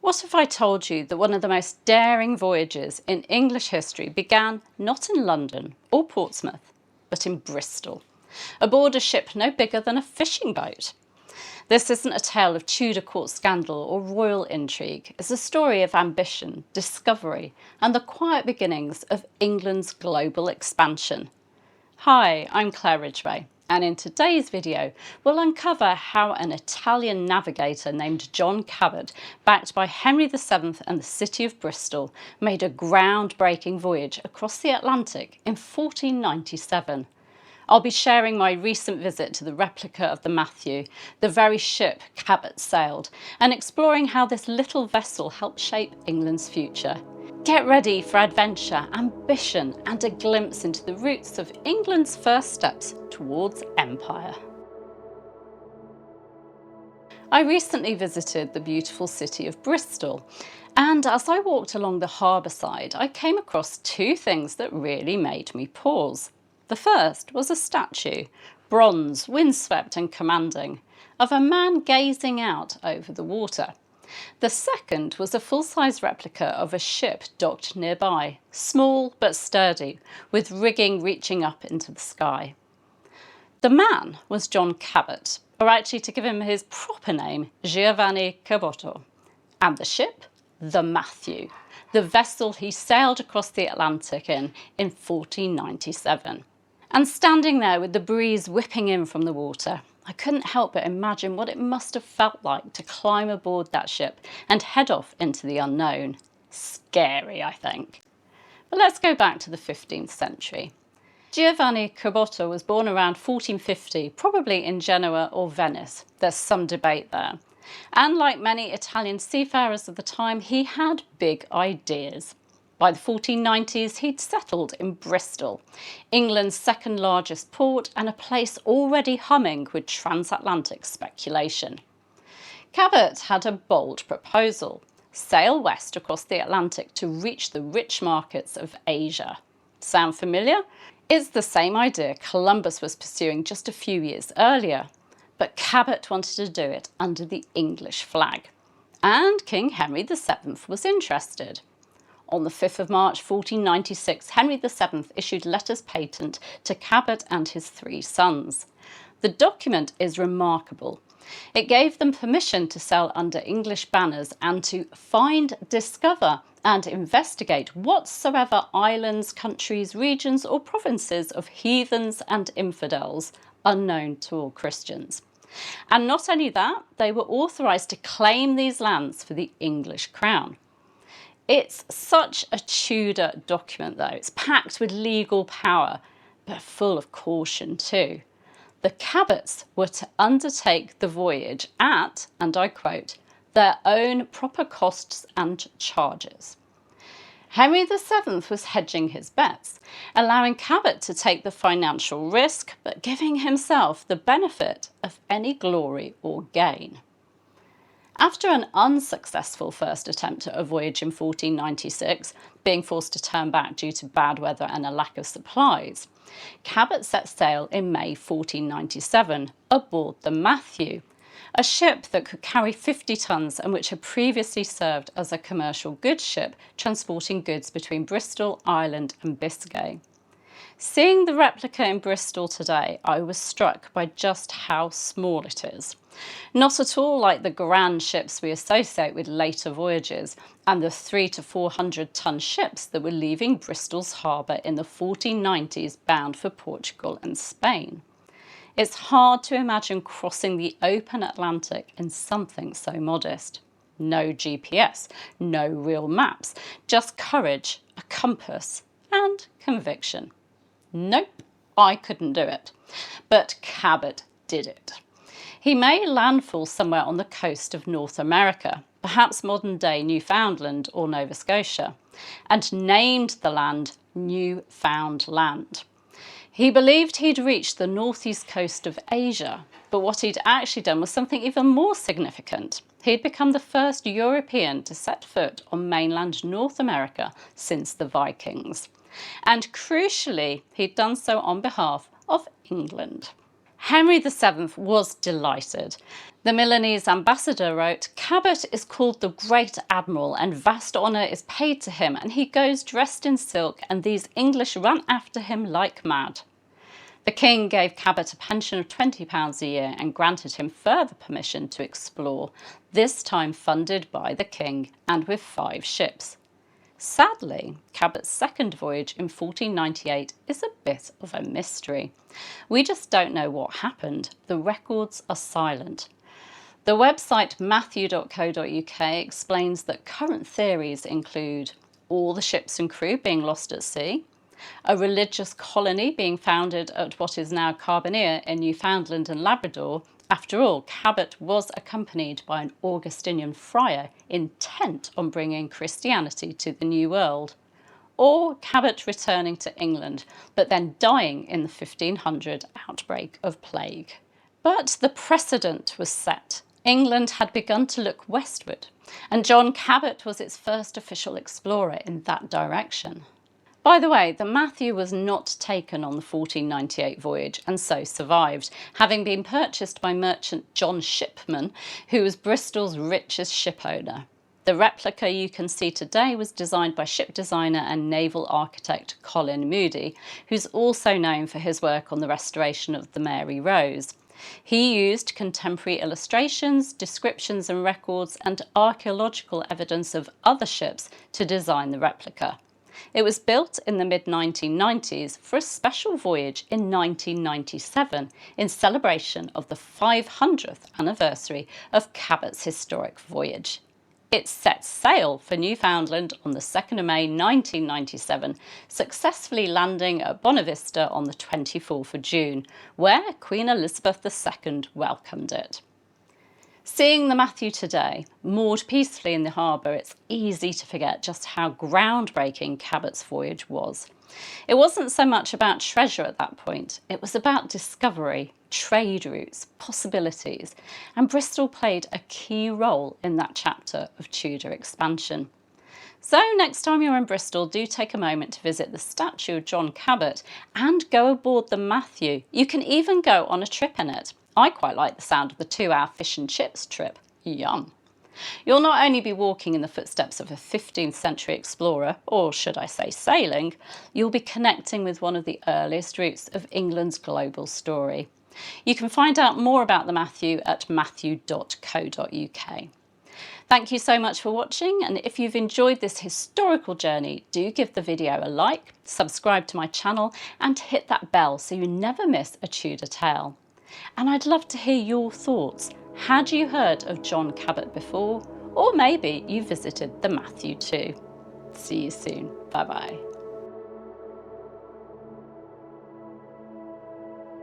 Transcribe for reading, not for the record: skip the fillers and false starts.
What if I told you that one of the most daring voyages in English history began not in London or Portsmouth, but in Bristol, aboard a ship no bigger than a fishing boat? This isn't a tale of Tudor court scandal or royal intrigue. It's a story of ambition, discovery, and the quiet beginnings of England's global expansion. Hi, I'm Claire Ridgway, and in today's video we'll uncover how an Italian navigator named John Cabot, backed by Henry VII and the city of Bristol, made a groundbreaking voyage across the Atlantic in 1497. I'll be sharing my recent visit to the replica of the Matthew, the very ship Cabot sailed, and exploring how this little vessel helped shape England's future. Get ready for adventure, ambition, and a glimpse into the roots of England's first steps towards empire. I recently visited the beautiful city of Bristol, and as I walked along the harbour side, I came across two things that really made me pause. The first was a statue, bronze, windswept and commanding, of a man gazing out over the water. The second was a full-size replica of a ship docked nearby, small but sturdy, with rigging reaching up into the sky. The man was John Cabot, or actually, to give him his proper name, Giovanni Caboto, and the ship, the Matthew, the vessel he sailed across the Atlantic in 1497. And standing there with the breeze whipping in from the water, I couldn't help but imagine what it must have felt like to climb aboard that ship and head off into the unknown. Scary, I think. But let's go back to the 15th century. Giovanni Caboto was born around 1450, probably in Genoa or Venice. There's some debate there. And like many Italian seafarers of the time, he had big ideas. By the 1490s, he'd settled in Bristol, England's second largest port and a place already humming with transatlantic speculation. Cabot had a bold proposal: sail west across the Atlantic to reach the rich markets of Asia. Sound familiar? It's the same idea Columbus was pursuing just a few years earlier, but Cabot wanted to do it under the English flag. And King Henry VII was interested. On the 5th of March 1496, Henry VII issued letters patent to Cabot and his three sons. The document is remarkable. It gave them permission to sail under English banners and to find, discover and investigate whatsoever islands, countries, regions or provinces of heathens and infidels unknown to all Christians. And not only that, they were authorised to claim these lands for the English crown. It's such a Tudor document though. It's packed with legal power, but full of caution too. The Cabots were to undertake the voyage at, and I quote, their own proper costs and charges. Henry VII was hedging his bets, allowing Cabot to take the financial risk, but giving himself the benefit of any glory or gain. After an unsuccessful first attempt at a voyage in 1496, being forced to turn back due to bad weather and a lack of supplies, Cabot set sail in May 1497 aboard the Matthew, a ship that could carry 50 tons and which had previously served as a commercial goods ship transporting goods between Bristol, Ireland and Biscay. Seeing the replica in Bristol today, I was struck by just how small it is. Not at all like the grand ships we associate with later voyages and the 300 to 400 ton ships that were leaving Bristol's harbour in the 1490s bound for Portugal and Spain. It's hard to imagine crossing the open Atlantic in something so modest. No GPS, no real maps, just courage, a compass and conviction. Nope, I couldn't do it. But Cabot did it. He made landfall somewhere on the coast of North America, perhaps modern-day Newfoundland or Nova Scotia, and named the land Newfoundland. He believed he'd reached the northeast coast of Asia, but what he'd actually done was something even more significant. He'd become the first European to set foot on mainland North America since the Vikings. And crucially, he'd done so on behalf of England. Henry VII was delighted. The Milanese ambassador wrote, "Cabot is called the Great Admiral and vast honour is paid to him, and he goes dressed in silk, and these English run after him like mad." The king gave Cabot a pension of £20 a year and granted him further permission to explore, this time funded by the king and with 5 ships. Sadly, Cabot's second voyage in 1498 is a bit of a mystery. We just don't know what happened. The records are silent. The website matthew.co.uk explains that current theories include all the ships and crew being lost at sea, a religious colony being founded at what is now Carbonear in Newfoundland and Labrador. After all, Cabot was accompanied by an Augustinian friar intent on bringing Christianity to the New World. Or Cabot returning to England, but then dying in the 1500 outbreak of plague. But the precedent was set. England had begun to look westward, and John Cabot was its first official explorer in that direction. By the way, the Matthew was not taken on the 1498 voyage and so survived, having been purchased by merchant John Shipman, who was Bristol's richest shipowner. The replica you can see today was designed by ship designer and naval architect Colin Moody, who's also known for his work on the restoration of the Mary Rose. He used contemporary illustrations, descriptions and records and archaeological evidence of other ships to design the replica. It was built in the mid-1990s for a special voyage in 1997 in celebration of the 500th anniversary of Cabot's historic voyage. It set sail for Newfoundland on the 2nd of May 1997, successfully landing at Bonavista on the 24th of June, where Queen Elizabeth II welcomed it. Seeing the Matthew today, moored peacefully in the harbour, it's easy to forget just how groundbreaking Cabot's voyage was. It wasn't so much about treasure at that point, it was about discovery, trade routes, possibilities, and Bristol played a key role in that chapter of Tudor expansion. So next time you're in Bristol, do take a moment to visit the statue of John Cabot and go aboard the Matthew. You can even go on a trip in it. I quite like the sound of the 2-hour fish and chips trip. Yum. You'll not only be walking in the footsteps of a 15th century explorer, or should I say sailing, you'll be connecting with one of the earliest roots of England's global story. You can find out more about the Matthew at matthew.co.uk. Thank you so much for watching, and if you've enjoyed this historical journey, do give the video a like, subscribe to my channel and hit that bell so you never miss a Tudor tale. And I'd love to hear your thoughts. Had you heard of John Cabot before? Or maybe you visited the Matthew too. See you soon. Bye bye.